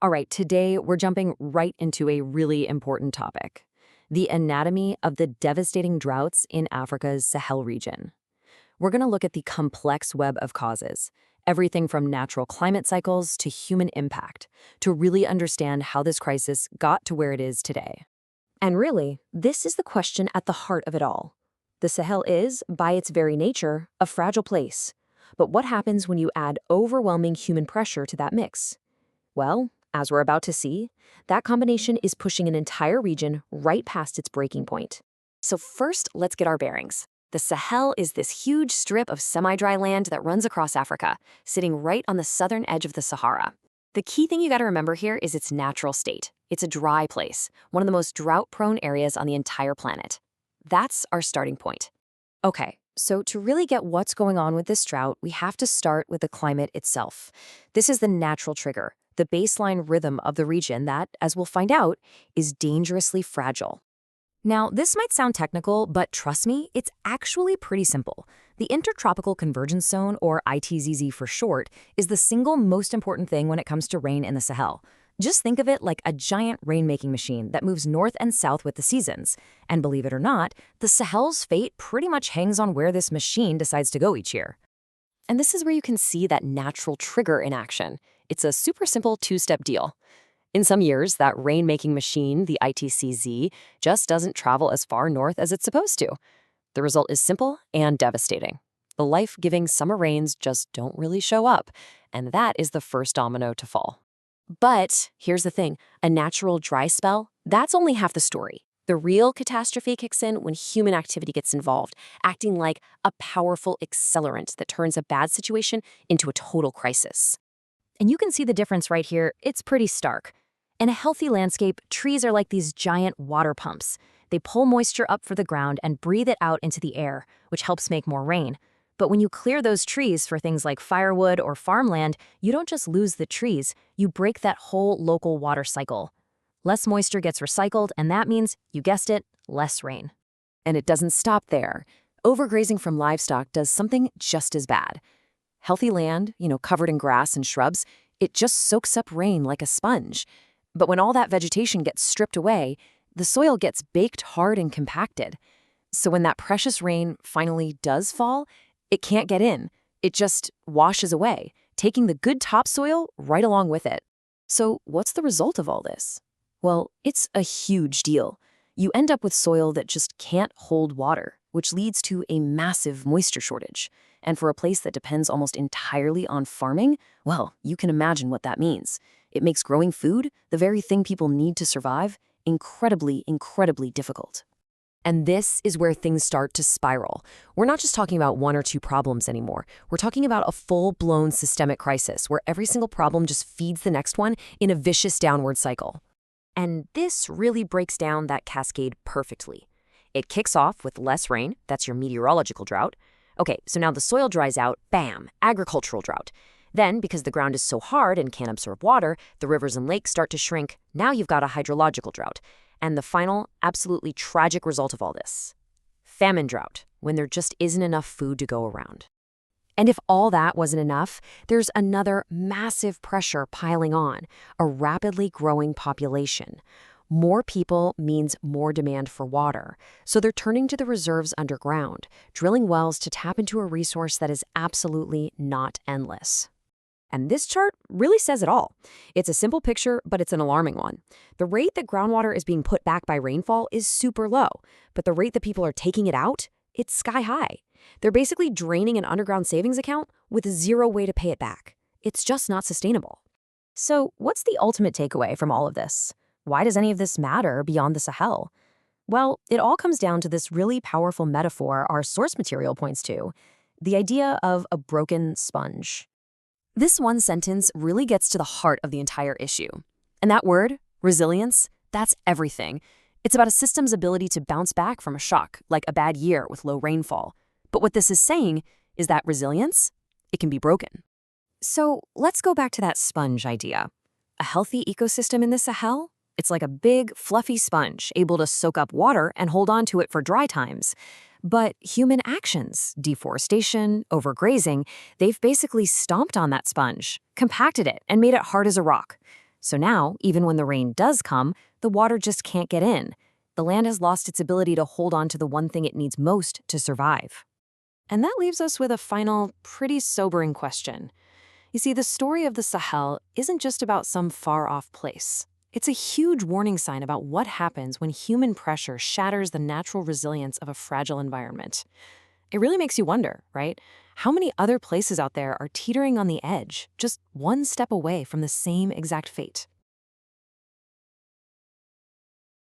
All right, today we're jumping right into a really important topic: the anatomy of the devastating droughts in Africa's Sahel region. We're going to look at the complex web of causes, everything from natural climate cycles to human impact, to really understand how this crisis got to where it is today. And really, this is the question at the heart of it all. The Sahel is, by its very nature, a fragile place. But what happens when you add overwhelming human pressure to that mix? Well, as we're about to see, that combination is pushing an entire region right past its breaking point. So first, let's get our bearings. The Sahel is this huge strip of semi-dry land that runs across Africa, sitting right on the southern edge of the Sahara. The key thing you gotta remember here is its natural state. It's a dry place, one of the most drought-prone areas on the entire planet. That's our starting point. Okay, so to really get what's going on with this drought, we have to start with the climate itself. This is the natural trigger, the baseline rhythm of the region that, as we'll find out, is dangerously fragile. Now, this might sound technical, but trust me, it's actually pretty simple. The Intertropical Convergence Zone, or ITZZ for short, is the single most important thing when it comes to rain in the Sahel. Just think of it like a giant rain-making machine that moves north and south with the seasons. And believe it or not, the Sahel's fate pretty much hangs on where this machine decides to go each year. And this is where you can see that natural trigger in action. It's a super simple two-step deal. In some years, that rain-making machine, the ITCZ, just doesn't travel as far north as it's supposed to. The result is simple and devastating. The life-giving summer rains just don't really show up, and that is the first domino to fall. But here's the thing, a natural dry spell, that's only half the story. The real catastrophe kicks in when human activity gets involved, acting like a powerful accelerant that turns a bad situation into a total crisis. And you can see the difference right here. It's pretty stark. In a healthy landscape, trees are like these giant water pumps. They pull moisture up for the ground and breathe it out into the air, which helps make more rain. But when you clear those trees for things like firewood or farmland, you don't just lose the trees, you break that whole local water cycle. Less moisture gets recycled, and that means, you guessed it, less rain. And it doesn't stop there. Overgrazing from livestock does something just as bad. Healthy land, covered in grass and shrubs, it just soaks up rain like a sponge. But when all that vegetation gets stripped away, the soil gets baked hard and compacted. So when that precious rain finally does fall, it can't get in. It just washes away, taking the good topsoil right along with it. So what's the result of all this? Well, it's a huge deal. You end up with soil that just can't hold water, which leads to a massive moisture shortage. And for a place that depends almost entirely on farming, well, you can imagine what that means. It makes growing food, the very thing people need to survive, incredibly, incredibly difficult. And this is where things start to spiral. We're not just talking about one or two problems anymore. We're talking about a full-blown systemic crisis where every single problem just feeds the next one in a vicious downward cycle. And this really breaks down that cascade perfectly. It kicks off with less rain, that's your meteorological drought. Okay, so now the soil dries out, bam, agricultural drought. Then, because the ground is so hard and can't absorb water, the rivers and lakes start to shrink. Now you've got a hydrological drought. And the final, absolutely tragic result of all this: famine drought, when there just isn't enough food to go around. And if all that wasn't enough, there's another massive pressure piling on, a rapidly growing population. More people means more demand for water, so they're turning to the reserves underground, drilling wells to tap into a resource that is absolutely not endless. And this chart really says it all. It's a simple picture, but it's an alarming one. The rate that groundwater is being put back by rainfall is super low, but the rate that people are taking it out, it's sky high. They're basically draining an underground savings account with zero way to pay it back. It's just not sustainable. So what's the ultimate takeaway from all of this? Why does any of this matter beyond the Sahel? Well, it all comes down to this really powerful metaphor our source material points to, the idea of a broken sponge. This one sentence really gets to the heart of the entire issue. And that word, resilience, that's everything. It's about a system's ability to bounce back from a shock, like a bad year with low rainfall. But what this is saying is that resilience, it can be broken. So let's go back to that sponge idea. A healthy ecosystem in the Sahel? It's like a big, fluffy sponge, able to soak up water and hold on to it for dry times. But human actions, deforestation, overgrazing, they've basically stomped on that sponge, compacted it, and made it hard as a rock. So now, even when the rain does come, the water just can't get in. The land has lost its ability to hold on to the one thing it needs most to survive. And that leaves us with a final, pretty sobering question. You see, the story of the Sahel isn't just about some far-off place. It's a huge warning sign about what happens when human pressure shatters the natural resilience of a fragile environment. It really makes you wonder, right? How many other places out there are teetering on the edge, just one step away from the same exact fate?